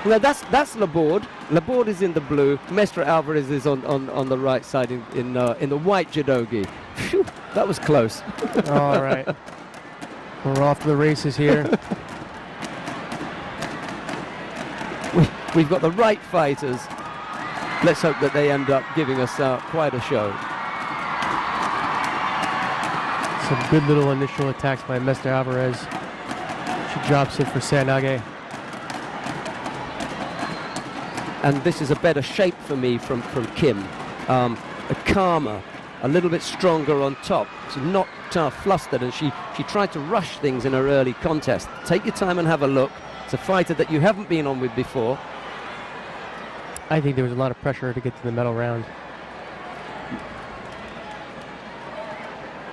Well, that's Laborde. Laborde is in the blue. Mestre Alvarez is on the right side in the white judogi. Phew, that was close. All right. We're off to the races here. We've got the right fighters. Let's hope that they end up giving us quite a show. Some good little initial attacks by Mestre Alvarez. She drops it for Sanage. And this is a better shape for me from Kim. A calmer, a little bit stronger on top. She's not flustered, and she tried to rush things in her early contest. Take your time and have a look. It's a fighter that you haven't been on with before. I think there was a lot of pressure to get to the medal round.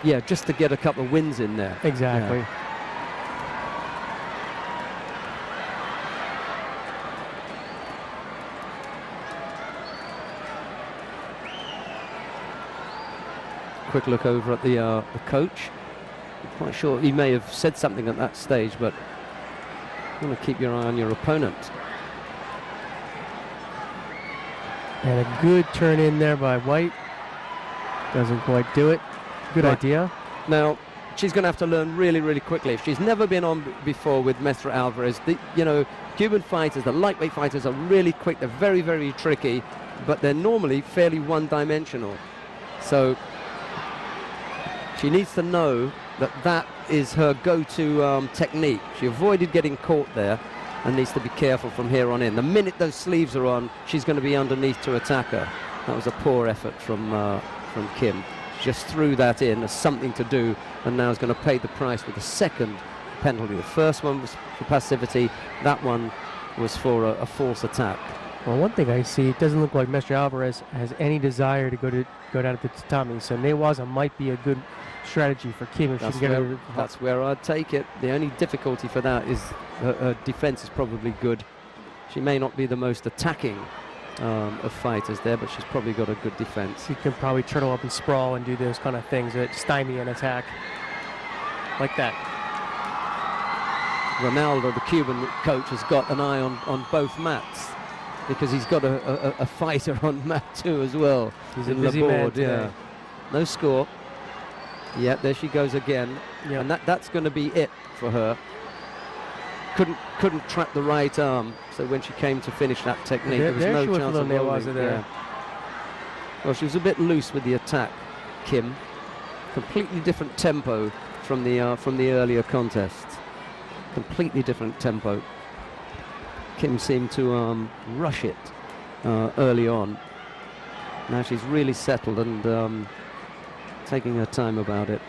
Yeah, just to get a couple of wins in there. Exactly. Yeah. Quick look over at the coach. I'm quite sure he may have said something at that stage, but you want to keep your eye on your opponent. And a good turn in there by White. Doesn't quite do it. Good idea. Now, she's going to have to learn really, really quickly. If she's never been on before with Mestre Alvarez, Cuban fighters, the lightweight fighters are really quick. They're very, very tricky, but they're normally fairly one-dimensional. So she needs to know that that is her go-to technique. She avoided getting caught there and needs to be careful from here on in. The minute those sleeves are on, she's going to be underneath to attack her. That was a poor effort from Kim. She just threw that in as something to do, and now is going to pay the price with the second penalty. The first one was for passivity. That one was for a false attack. Well, one thing I see, it doesn't look like Mestre Alvarez has any desire to go down to the tatami, so Newaza might be a good strategy for Kim if she can get her. That's where I'd take it. The only difficulty for that is her defense is probably good. She may not be the most attacking of fighters there, but she's probably got a good defense. She can probably turtle up and sprawl and do those kind of things that stymie an attack like that. Ronaldo, the Cuban coach, has got an eye on both mats, because he's got a fighter on mat 2 as well. He's a busy man today. Yeah. No score. Yeah, there she goes again. Yep. And that's going to be it for her. Couldn't trap the right arm, so when she came to finish that technique, there was no chance of rolling. There. Well, she was a bit loose with the attack, Kim. Completely different tempo from the earlier contest. Completely different tempo. Kim seemed to rush it early on. Now she's really settled and taking her time about it.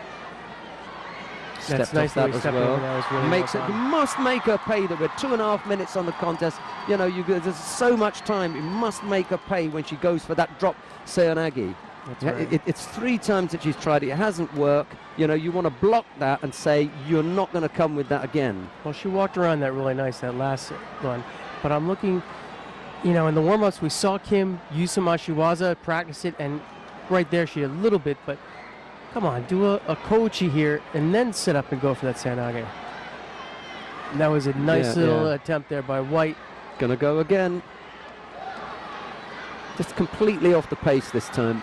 That's nice that as well. Really makes it. You must make her pay. There were 2.5 minutes on the contest. You know, there's so much time. You must make her pay when she goes for that drop seoinage. Right. It's 3 times that she's tried it. It hasn't worked. You know, you want to block that and say you're not going to come with that again. Well, she walked around that really nice, that last one. But I'm looking, you know, in the warm-ups we saw Kim use some ashiwaza, practice it, and right there she did a little bit, but come on, do a kochi here and then sit up and go for that seoinage. And that was a nice little attempt there by White. Gonna go again. Just completely off the pace this time.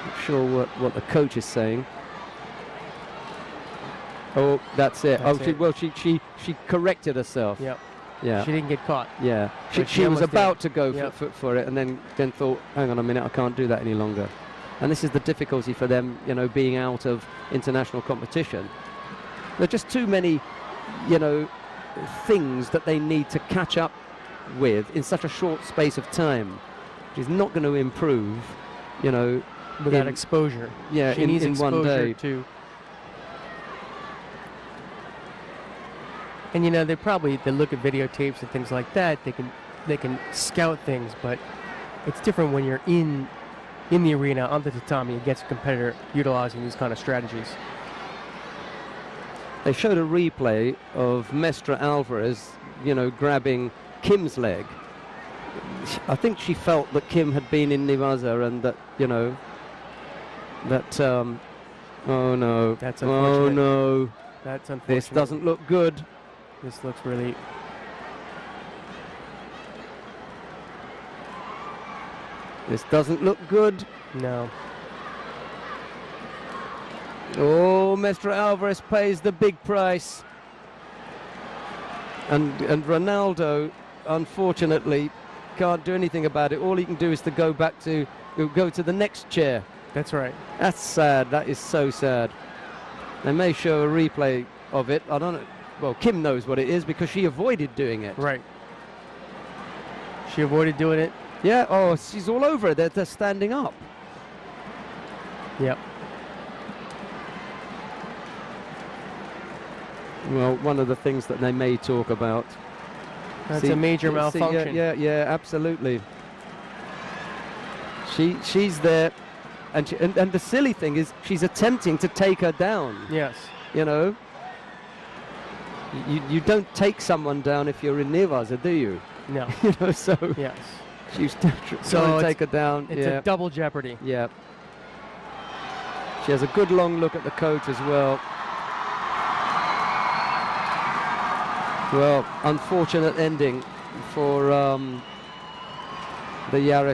Not sure what the coach is saying. Oh, that's it. She corrected herself. Yep. Yeah. She didn't get caught. Yeah. She was about to go for it, and then thought, hang on a minute, I can't do that any longer. And this is the difficulty for them, you know, being out of international competition. There are just too many, you know, things that they need to catch up with in such a short space of time. She's not going to improve, you know, without exposure. Yeah, she needs in exposure 1 day. Too. And you know, they look at videotapes and things like that. They can scout things, but it's different when you're in the arena on the tatami against a competitor utilizing these kind of strategies. They showed a replay of Mestre Alvarez, you know, grabbing Kim's leg. I think she felt that Kim had been in Newaza and that, you know, that, oh no. That's unfortunate. Oh no. That's unfortunate. This doesn't look good. This looks really... This doesn't look good. No. Oh, Mestre Alvarez pays the big price. And Ronaldo, unfortunately, can't do anything about it. All he can do is to go to the next chair. That's right. That's sad. That is so sad. They may show a replay of it. I don't know. Well, Kim knows what it is because she avoided doing it. Right. She avoided doing it. Yeah. Oh, she's all over it. They're standing up. Yep. Well, one of the things that they may talk about. That's a major malfunction. Yeah, absolutely. She's there, and the silly thing is she's attempting to take her down. Yes. You know. You don't take someone down if you're in Nevaza, do you? No. You know, so Yes. she's trying to take her down. It's a double jeopardy. Yeah. She has a good long look at the coach as well. Well, unfortunate ending for the Dayaris.